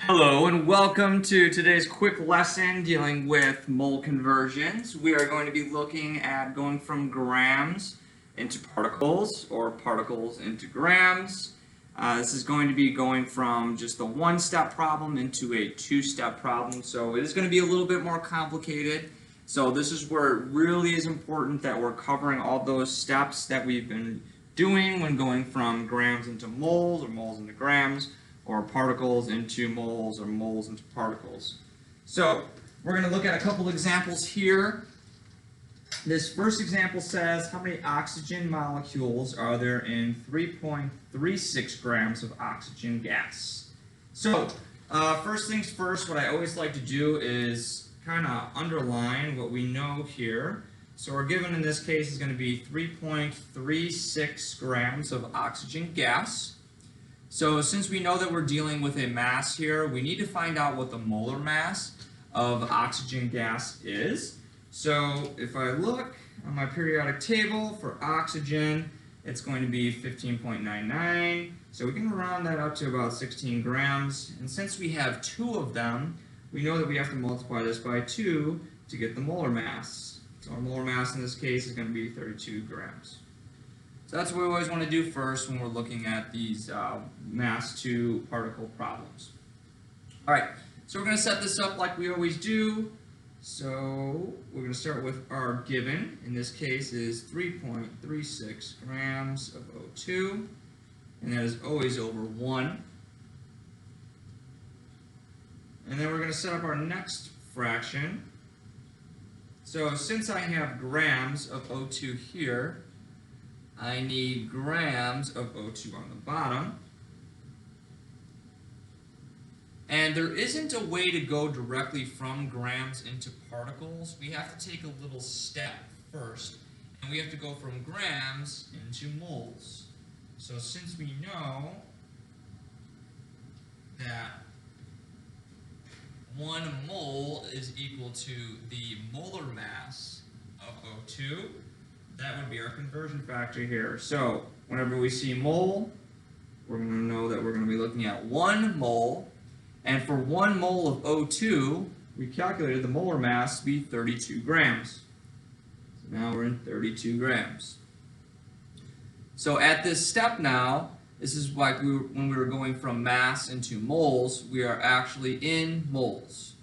Hello and welcome to today's quick lesson dealing with mole conversions. We are going to be looking at going from grams into particles or particles into grams. This is going to be going from just the one-step problem into a two-step problem, so it is going to be a little bit more complicated. So this is where it really is important that we're covering all those steps that we've been doing when going from grams into moles or moles into grams, or particles into moles or moles into particles. So we're going to look at a couple examples here. This first example says how many oxygen molecules are there in 3.36 grams of oxygen gas. So first things first, what I always like to do is kind of underline what we know here. So we're given in this case is going to be 3.36 grams of oxygen gas. So since we know that we're dealing with a mass here, we need to find out what the molar mass of oxygen gas is. So if I look on my periodic table for oxygen, it's going to be 15.99. So we can round that up to about 16 grams. And since we have two of them, we know that we have to multiply this by 2 to get the molar mass. So our molar mass in this case is going to be 32 grams. So that's what we always want to do first when we're looking at these mass to particle problems. Alright, so we're going to set this up like we always do. So we're going to start with our given. In this case is 3.36 grams of O2. And that is always over 1. And then we're going to set up our next fraction. So since I have grams of O2 here, I need grams of O2 on the bottom. And there isn't a way to go directly from grams into particles. We have to take a little step first, and we have to go from grams into moles. So since we know that 1 mole is equal to the molar mass of O2, that would be our conversion factor here. So whenever we see mole, we're going to know that we're going to be looking at 1 mole. And for 1 mole of O2, we calculated the molar mass to be 32 grams. So now we're in 32 grams. So at this step now, this is like when we were going from mass into moles, we are actually in moles.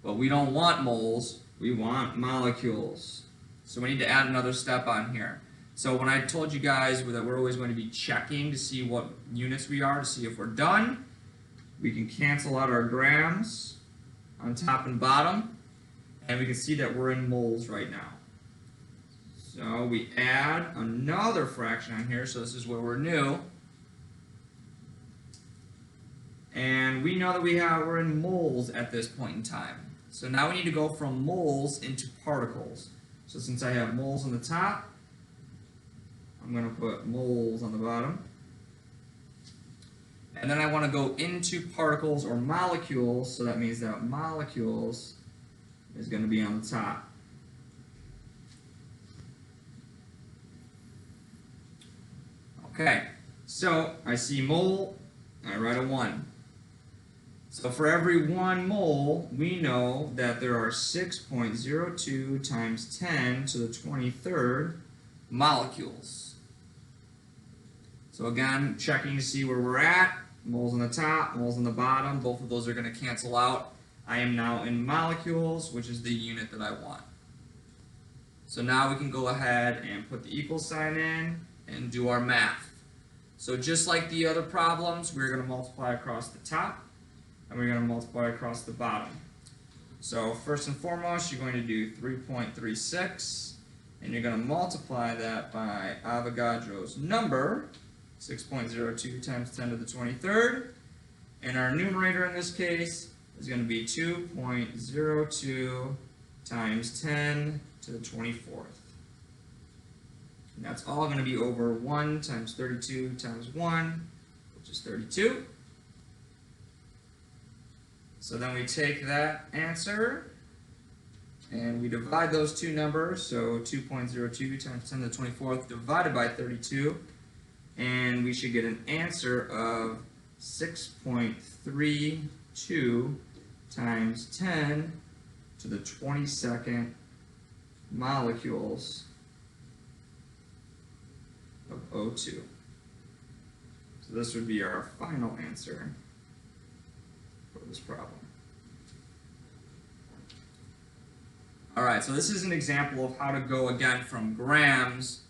But we don't want moles, we want molecules. So we need to add another step on here. So when I told you guys that we're always going to be checking to see what units we are, to see if we're done, we can cancel out our grams on top and bottom, and we can see that we're in moles right now. So we add another fraction on here, so this is where we're new. And we know that we're in moles at this point in time. So now we need to go from moles into particles. So since I have moles on the top, I'm going to put moles on the bottom. And then I want to go into particles or molecules, so that means that molecules is going to be on the top. Okay, so I see mole, I write a 1. So for every 1 mole, we know that there are 6.02 times 10 to the 23rd molecules. So again, checking to see where we're at. Moles on the top, moles on the bottom. Both of those are going to cancel out. I am now in molecules, which is the unit that I want. So now we can go ahead and put the equal sign in and do our math. So just like the other problems, we're going to multiply across the top, and we're going to multiply across the bottom. So first and foremost, you're going to do 3.36, and you're going to multiply that by Avogadro's number, 6.02 times 10 to the 23rd, and our numerator in this case is going to be 2.02 times 10 to the 24th. And that's all going to be over 1 times 32 times 1, which is 32. So then we take that answer and we divide those two numbers, so 2.02 times 10 to the 24th divided by 32, and we should get an answer of 6.32 2 times 10 to the 22nd molecules of O2. So this would be our final answer for this problem. Alright, so this is an example of how to go again from grams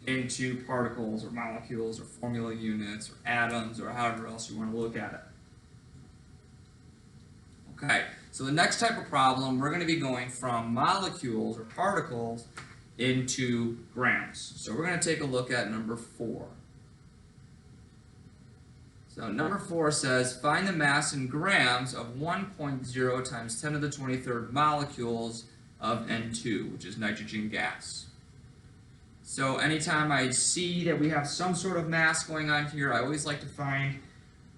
into particles or molecules or formula units or atoms or however else you want to look at it. Okay, so the next type of problem, we're going to be going from molecules or particles into grams. So we're going to take a look at number 4. So number 4 says, find the mass in grams of 1.0 times 10 to the 23rd molecules of N2, which is nitrogen gas. So anytime I see that we have some sort of mass going on here, I always like to find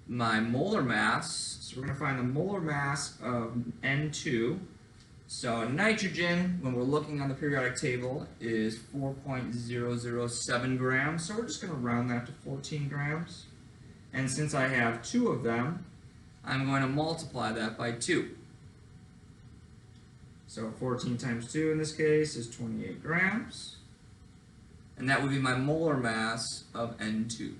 my molar mass. So we're going to find the molar mass of N2. So nitrogen, when we're looking on the periodic table, is 4.007 grams. So we're just going to round that to 14 grams. And since I have 2 of them, I'm going to multiply that by 2. So 14 times 2 in this case is 28 grams. And that would be my molar mass of N2.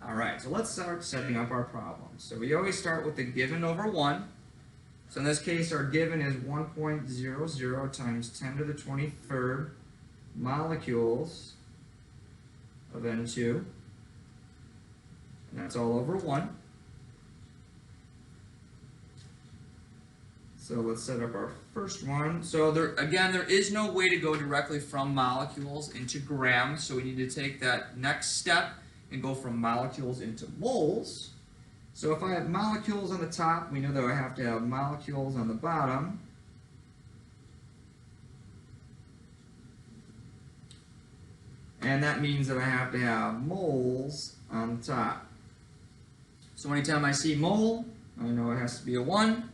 Alright, so let's start setting up our problem. So we always start with the given over 1. So in this case, our given is 1.00 times 10 to the 23rd molecules of N2. And that's all over 1. So let's set up our first one. So there is no way to go directly from molecules into grams, so we need to take that next step and go from molecules into moles. So if I have molecules on the top, we know that I have to have molecules on the bottom. And that means that I have to have moles on the top. So anytime I see mole, I know it has to be a 1.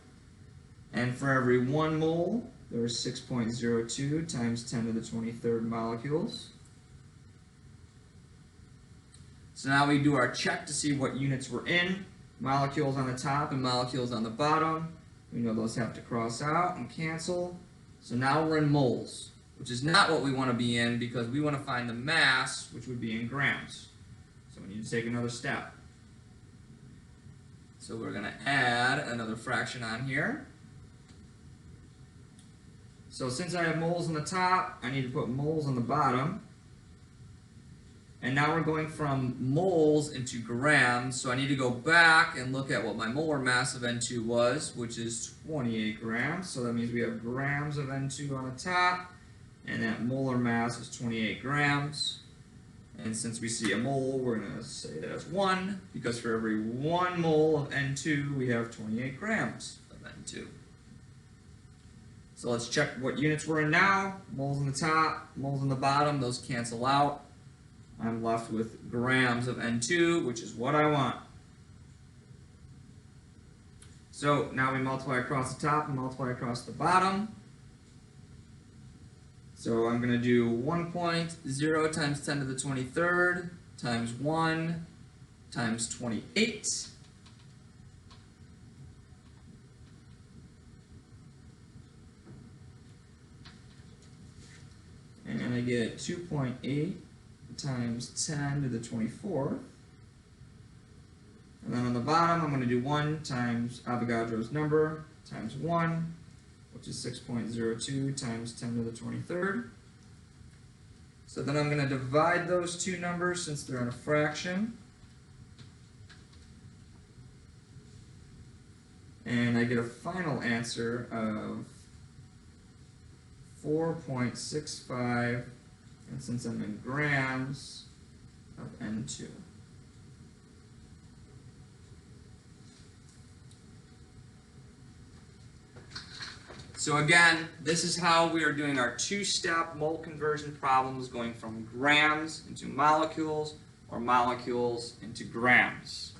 And for every 1 mole, there's 6.02 times 10 to the 23rd molecules. So now we do our check to see what units we're in. Molecules on the top and molecules on the bottom. We know those have to cross out and cancel. So now we're in moles, which is not what we want to be in because we want to find the mass, which would be in grams. So we need to take another step. So we're going to add another fraction on here. So since I have moles on the top, I need to put moles on the bottom. And now we're going from moles into grams, so I need to go back and look at what my molar mass of N2 was, which is 28 grams. So that means we have grams of N2 on the top, and that molar mass is 28 grams. And since we see a mole, we're going to say that it's 1, because for every 1 mole of N2, we have 28 grams of N2. So let's check what units we're in now. Moles on the top, moles on the bottom, those cancel out. I'm left with grams of N2, which is what I want. So now we multiply across the top and multiply across the bottom. So I'm going to do 1.0 times 10 to the 23rd times 1 times 28. And I get 2.8 times 10 to the 24th. And then on the bottom, I'm going to do 1 times Avogadro's number times 1, which is 6.02 times 10 to the 23rd. So then I'm going to divide those two numbers since they're in a fraction. And I get a final answer of 4.65, and since I'm in grams, of N2. So again, this is how we are doing our two-step mole conversion problems, going from grams into molecules or molecules into grams.